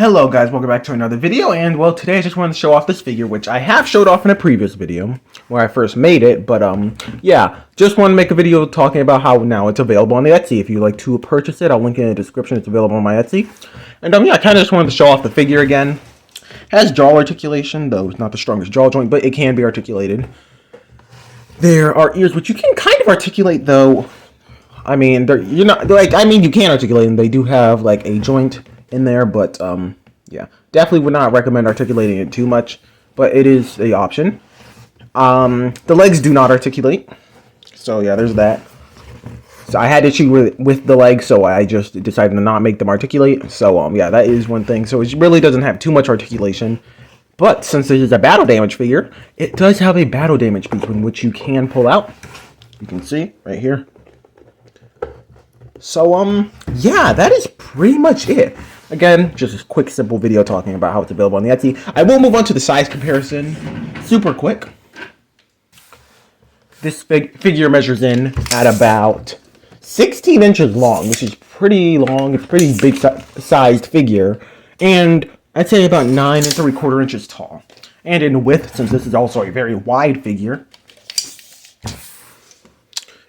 Hello guys, welcome back to another video, and well, today I just wanted to show off this figure, which I have showed off in a previous video where I first made it, but yeah, just want to make a video talking about how now it's available on the Etsy. If you'd like to purchase it, I'll link it in the description. It's available on my Etsy. And yeah, I kind of just wanted to show off the figure again. It has jaw articulation, though it's not the strongest jaw joint, but it can be articulated. There are ears, which you can kind of articulate, though. I mean, you can articulate them. They do have like a joint in there, but yeah, definitely would not recommend articulating it too much, but it is the option. The legs do not articulate, so yeah, there's that. So I had issue with the legs, so I just decided to not make them articulate. So yeah, that is one thing. So it really doesn't have too much articulation, but since this is a battle damage figure, it does have a battle damage piece in which you can pull out. You can see right here. So yeah, that is pretty much it. Again, just a quick, simple video talking about how it's available on the Etsy. I will move on to the size comparison super quick. This figure measures in at about 16 inches long, which is pretty long. It's a pretty big sized figure. And I'd say about 9 3/4 inches tall. And in width, since this is also a very wide figure,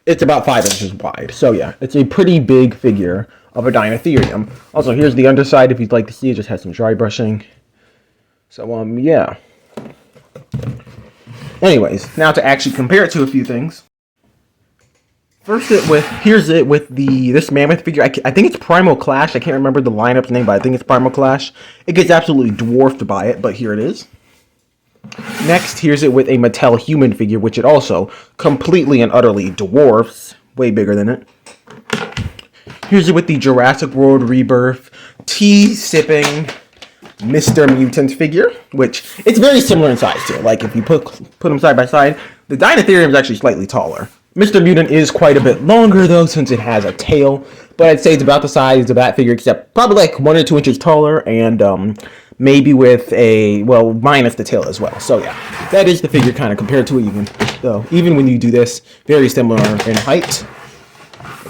it's about 5 inches wide. So yeah, it's a pretty big figure of a deinotherium. Also, here's the underside if you'd like to see. It just has some dry brushing. So yeah. Anyways, now to actually compare it to a few things. First, here's it with this mammoth figure. I think it's Primal Clash. I can't remember the lineup's name, but I think it's Primal Clash. It gets absolutely dwarfed by it, but here it is. Next, here's it with a Mattel human figure, which it also completely and utterly dwarfs. Way bigger than it. Here's it with the Jurassic World Rebirth tea-sipping Mr. Mutant figure, which it's very similar in size to. Like, if you put them side by side, the Deinotherium is actually slightly taller. Mr. Mutant is quite a bit longer, though, since it has a tail. But I'd say it's about the size of that figure, except probably like 1 or 2 inches taller, and maybe with minus the tail as well. So yeah, that is the figure kind of compared to it. Though even when you do this, very similar in height.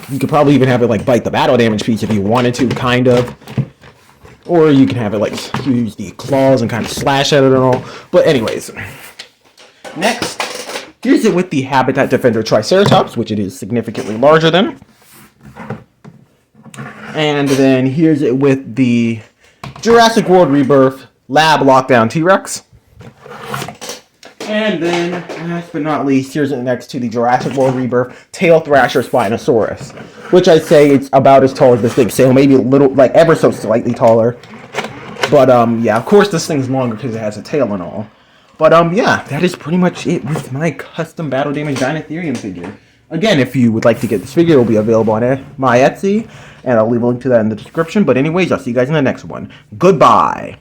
You could probably even have it like bite the battle damage piece if you wanted to, kind of. Or you can have it like use the claws and kind of slash at it and all. But anyways, next, here's it with the Habitat Defender Triceratops, which it is significantly larger than. And then here's it with the Jurassic World Rebirth Lab Lockdown T-Rex. And then, last but not least, here's it next to the Jurassic World Rebirth Tail Thrasher Spinosaurus, which I'd say it's about as tall as this thing, so maybe a little, like ever so slightly taller. But yeah, of course this thing's longer because it has a tail and all. But yeah, that is pretty much it with my custom battle damage Deinotherium figure. Again, if you would like to get this figure, it will be available on my Etsy, and I'll leave a link to that in the description. But anyways, I'll see you guys in the next one. Goodbye!